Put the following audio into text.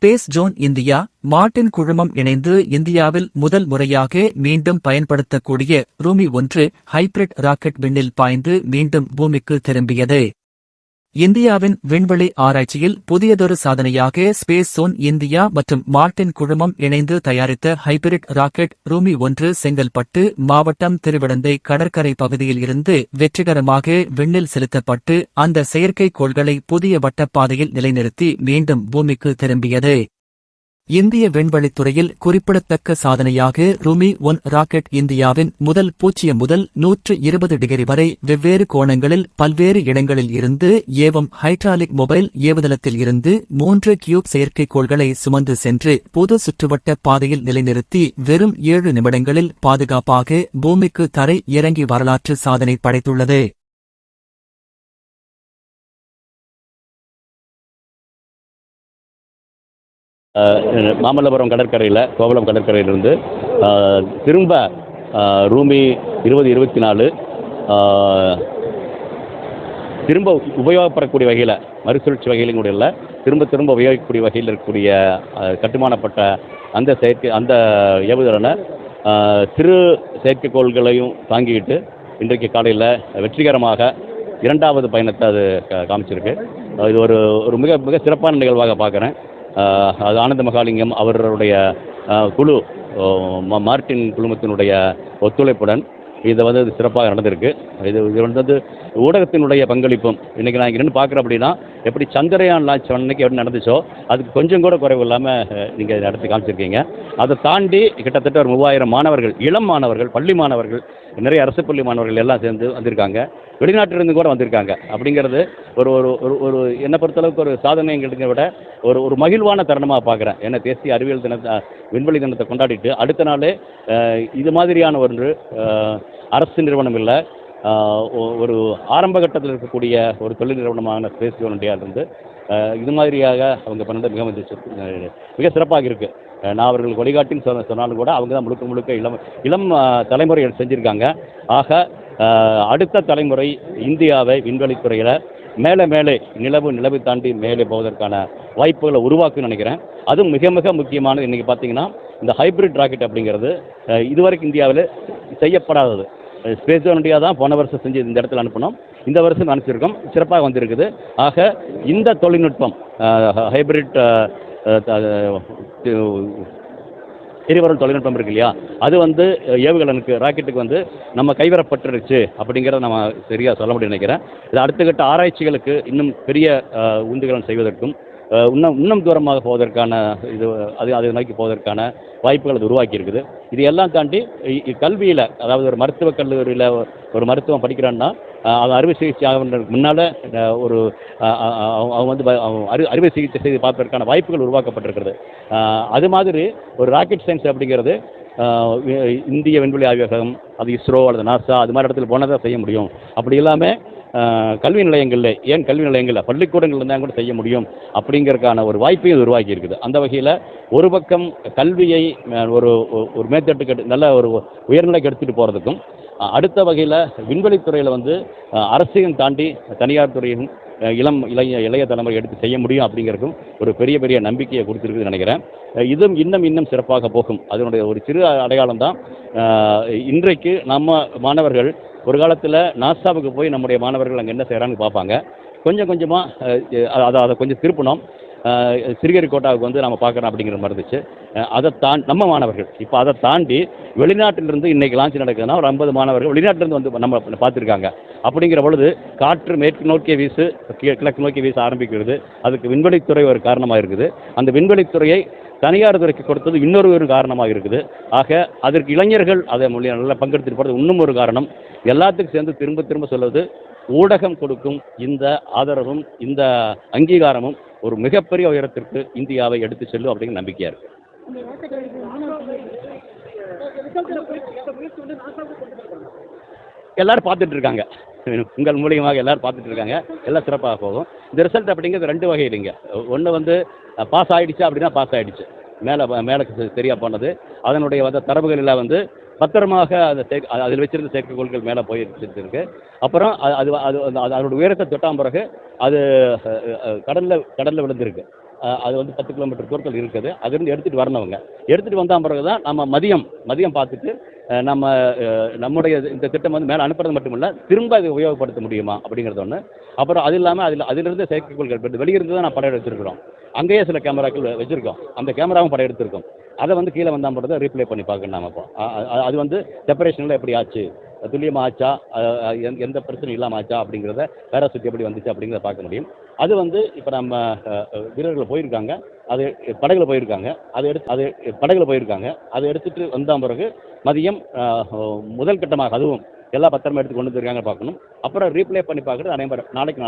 Space zone India, Martin குழுமம் இணைந்து இந்தியாவில் முதல் முறையாக மீண்டும் பயன்படுத்தக்கூடிய ரூமி 1 ஹைபிரிட் ராக்கெட் விண்ணில் பாய்ந்து மீண்டும் பூமிக்கு திரும்பியது. இந்தியாவின் விண்வெளி ஆராய்ச்சியில் புதியதொரு சாதனையாக ஸ்பேஸ் ஜோன் இந்தியா மற்றும் மார்ட்டின் குழுமம் இணைந்து தயாரித்த ஹைபிரிட் ராக்கெட் ரூமி 1 செங்கல்பட்டு மாவட்டம் திருவிடந்தை கடற்கரை பகுதியில் இருந்து வெற்றிகரமாக விண்ணில் செலுத்தப்பட்டு அந்த செயற்கைக்கோள்களை புதிய வட்டப்பாதையில் நிலைநிறுத்தி மீண்டும் பூமிக்கு திரும்பியது. இந்திய விண்வெளித்துறையில் குறிப்பிடத்தக்க சாதனையாக ரூமி 1 ராக்கெட் இந்தியாவின் முதல் 0 முதல் 120 டிகிரி வரை வெவ்வேறு கோணங்களில் பல்வேறு இடங்களில் இருந்து ஏவும் ஹைட்ராலிக் மொபைல் ஏவுதளத்தில் இருந்து 3 கியூப் செயற்கைக்கோள்களை சுமந்து சென்று பொது சுற்றுவட்ட பாதையில் நிலைநிறுத்தி வெறும் 7 நிமிடங்களில் பாதுகாப்பாக பூமிக்கு தரை இறங்கி வரலாற்று சாதனை படைத்துள்ளது. மாமல்லபுரம் கடற்கரையில் கோவளம் கடற்கரையிலிருந்து திரும்ப ரூமி 2024 திரும்ப உபயோகப்படக்கூடிய வகையில் மறுசுழற்சி வகையிலும் கூட இல்லை, திரும்ப உபயோகிக்கக்கூடிய வகையில் இருக்கக்கூடிய கட்டுமானப்பட்ட அந்த ஏவுதளனை சிறு செயற்கைக்கோள்களையும் தாங்கிக்கிட்டு இன்றைக்கு காலையில் வெற்றிகரமாக 2வது பயணத்தை அது காமிச்சிருக்கு. இது ஒரு மிக மிக சிறப்பான நிகழ்வாக பார்க்குறேன். அது ஆனந்த மகாலிங்கம் அவர்களுடைய குழு, மார்ட்டின் குழுமத்தினுடைய ஒத்துழைப்புடன் இதை இது சிறப்பாக நடந்திருக்கு. இது ஊடகத்தினுடைய பங்களிப்பும் இன்றைக்கி நான் இங்கே நின்று பார்க்குறேன். அப்படின்னா எப்படி சந்திரயான் லான்ச் அன்னைக்கு எப்படி நடந்துச்சோ அதுக்கு கொஞ்சம் கூட குறைவு இல்லாமல் நீங்கள் நடத்தி காமிச்சிருக்கீங்க. அதை தாண்டி கிட்டத்தட்ட ஒரு 3000 மாணவர்கள், இளம் மாணவர்கள், பள்ளி மாணவர்கள், நிறைய அரசு பள்ளி மாணவர்கள் எல்லாம் சேர்ந்து வந்திருக்காங்க. வெளிநாட்டிலிருந்து கூட வந்திருக்காங்க. அப்படிங்கிறது ஒரு ஒரு என்னை பொறுத்தளவுக்கு ஒரு சாதனைங்கிறத விட ஒரு மகிழ்வான தருணமாக பார்க்குறேன். ஏன்னா தேசிய அறிவியல் தினத்தை, விண்வெளி தினத்தை கொண்டாடிட்டு அடுத்த நாள் இது மாதிரியான ஒன்று அரசு நிறுவனம் இல்லை, ஒரு ஆரம்ப கட்டத்தில் இருக்கக்கூடிய ஒரு தொழில் நிறுவனமான ஸ்பேஸ் ஜோன் இந்தியாவிலிருந்து இது மாதிரியாக அவங்க பண்ணது மிக சிறப்பாக இருக்குது. நான் அவர்களுக்கு வழிகாட்டின்னு சொன்னாலும் கூட அவங்க தான் முழுக்க இளம் தலைமுறை செஞ்சுருக்காங்க. ஆக அடுத்த தலைமுறை இந்தியாவை விண்வெளித்துறையில் மேலே நிலவு தாண்டி மேலே போவதற்கான வாய்ப்புகளை உருவாக்குன்னு நினைக்கிறேன். அதுவும் மிக மிக முக்கியமானது. இன்றைக்கி பார்த்தீங்கன்னா இந்த ஹைப்ரிட் ராக்கெட் அப்படிங்கிறது இதுவரைக்கும் இந்தியாவில் செய்யப்படாதது. ஸ்பேஸ் ஜோன் இந்தியா தான் போன வருஷம் செஞ்சு இந்த இடத்துல அனுப்பணும், இந்த வருஷம் அனுப்பிச்சிருக்கோம், சிறப்பாக வந்திருக்குது. ஆக இந்த தொழில்நுட்பம் ஹைப்ரிட் எரிபொருள் தொழில்நுட்பம் இருக்கு இல்லையா, அது ஏவுகலனுக்கு ராக்கெட்டுக்கு நம்ம கைவரப்பட்டுருச்சு அப்படிங்கிறத நம்ம சரியாக சொல்ல முடியும் நினைக்கிறேன். இது அடுத்த கட்ட ஆராய்ச்சிகளுக்கு இன்னும் பெரிய உந்துகலம் செய்வதற்கும் இன்னும் தூரமாக போவதற்கான அதை நோக்கி போவதற்கான வாய்ப்புகள் அது உருவாக்கி இருக்குது. இது எல்லாம் தாண்டி கல்வியில், அதாவது ஒரு மருத்துவக் கல்லூரியில் ஒரு மருத்துவம் படிக்கிறான்னா அது அறுவை சிகிச்சை ஆகிறதுக்கு முன்னால் அவங்க அறுவை சிகிச்சை செய்து பார்ப்பதற்கான வாய்ப்புகள் உருவாக்கப்பட்டிருக்கிறது. அது மாதிரி ஒரு ராக்கெட் சயின்ஸ் அப்படிங்கிறது இந்திய விண்வெளி ஆய்வகம், அது இஸ்ரோ அல்லது நாசா அது மாதிரி இடத்துல போனால் தான் செய்ய முடியும். அப்படி இல்லாமல் கல்வி நிலையங்களில், ஏன் கல்வி நிலையங்களில் பள்ளிக்கூடங்கள் இருந்தால் கூட செய்ய முடியும் அப்படிங்கிறதுக்கான ஒரு வாய்ப்பையும் உருவாக்கி இருக்குது. அந்த வகையில் ஒரு பக்கம் கல்வியை ஒரு மேத்தட்டுக்கு நல்ல ஒரு உயர்நிலைக்கு எடுத்துகிட்டு போகிறதுக்கும், அடுத்த வகையில் விண்வெளித்துறையில் அரசியல் தாண்டி தனியார் துறையும் இளைய தலைமுறை எடுத்து செய்ய முடியும் அப்படிங்கிறதுக்கும் ஒரு பெரிய நம்பிக்கையை கொடுத்துருக்குதுன்னு நினைக்கிறேன். இதுவும் இன்னும் சிறப்பாக போகும். அதனுடைய ஒரு சிறு அடையாளம் தான் இன்றைக்கு நம்ம மாணவர்கள் ஒரு காலத்தில் நாசாவுக்கு போய் நம்முடைய மாணவர்கள் அங்கே என்ன செய்கிறான்னு பார்ப்பாங்க. கொஞ்சமாக அதை கொஞ்சம் திருப்பணும். சிறுகரிக்கோட்டாவுக்கு நம்ம பார்க்குறோம் அப்படிங்கிற மாதிரி இருந்துச்சு. நம்ம மாணவர்கள் இப்போ அதை தாண்டி வெளிநாட்டிலிருந்து இன்றைக்கி லான்ச் நடக்குதுன்னா ஒரு 50 மாணவர்கள் வெளிநாட்டிலிருந்து நம்ம பார்த்துருக்காங்க. அப்படிங்கிற பொழுது காற்று மேற்கு நோக்கிய வீசு, கிழக்கு நோக்கி வீச ஆரம்பிக்கிறது. அதுக்கு விண்வெளித்துறை ஒரு காரணமாக இருக்குது. அந்த விண்வெளித்துறையை தனியார் துறைக்கு கொடுத்தது இன்னொரு காரணமாக இருக்குது. ஆக அதற்கு இளைஞர்கள் அதை நல்லா பங்கெடுத்துட்டு போகிறது இன்னும் ஒரு காரணம். எல்லாத்துக்கும் சேர்ந்து திரும்ப சொல்வது, ஊடகம் கொடுக்கும் இந்த ஆதரவும் இந்த அங்கீகாரமும் ஒரு மிகப்பெரிய உயரத்திற்கு இந்தியாவை எடுத்து செல்லும் அப்படிங்கிற நம்பிக்கையாக இருக்குது. எல்லாரும் பார்த்துட்டு இருக்காங்க, உங்கள் மூலியமாக எல்லாரும் பார்த்துட்டு இருக்காங்க. எல்லாம் சிறப்பாக போகும். இந்த ரிசல்ட் அப்படிங்கிறது 2 வகை இல்லைங்க. ஒன்று பாஸ் ஆகிடுச்சு அப்படின்னா பாஸ் ஆகிடுச்சு, மேலே சரியாக போனது. அதனுடைய தரவுகளில் பத்திரமாக அதில் வச்சிருந்த செயற்கைக்கோள்கள் மேலே போயிருக்கு. அப்புறம் அதோட உயரத்தை தொட்டாம் பிறகு அது கடலில் விழுந்திருக்கு. அது வந்து 10 கிலோமீட்டர் தூரத்தில் இருக்குது. அதிலிருந்து எடுத்துகிட்டு வரணுங்க. எடுத்துகிட்டு வந்த பிறகு தான் நம்ம மதியம் பார்த்துட்டு நம்முடைய இந்த திட்டம் வந்து மேலே அனுப்புறது மட்டும் இல்லை, திரும்ப அதை உபயோகப்படுத்த முடியுமா அப்படிங்கிறது ஒன்று. அப்புறம் அது இல்லாமல் அதிலிருந்து செயற்கைக்கோள்கள் வெளியிருந்து தான் நான் படம் எடுத்திருக்கிறோம். அங்கேயே சில கேமராக்கள் வச்சுருக்கோம். அந்த கேமராவும் படம் எடுத்திருக்கோம். அதை வந்து கீழே வந்தால் மட்டும் தான் ரீப்ளே பண்ணி பார்க்கணும் நாம இப்போ. அது வந்து செப்பரேஷனில் எப்படி ஆச்சு, துல்லியமாக ஆச்சா, எந்த பிரச்சனையும் இல்லாமல் ஆச்சா அப்படிங்கிறத பேராசூட் எப்படி வந்துச்சு அப்படிங்கிறத பார்க்க முடியும். அது வந்து இப்போ நம்ம வீரர்கள் போயிருக்காங்க, அது படகுல போயிருக்காங்க, படகுல போயிருக்காங்க. அதை எடுத்துகிட்டு வந்த பிறகு மதியம் முதல் கட்டமாக அதுவும் எல்லா பத்திரமா எடுத்து கொண்டு வந்துருக்காங்க பார்க்கணும். அப்புறம் ரீப்ளே பண்ணி பார்க்குறது நாளைக்கு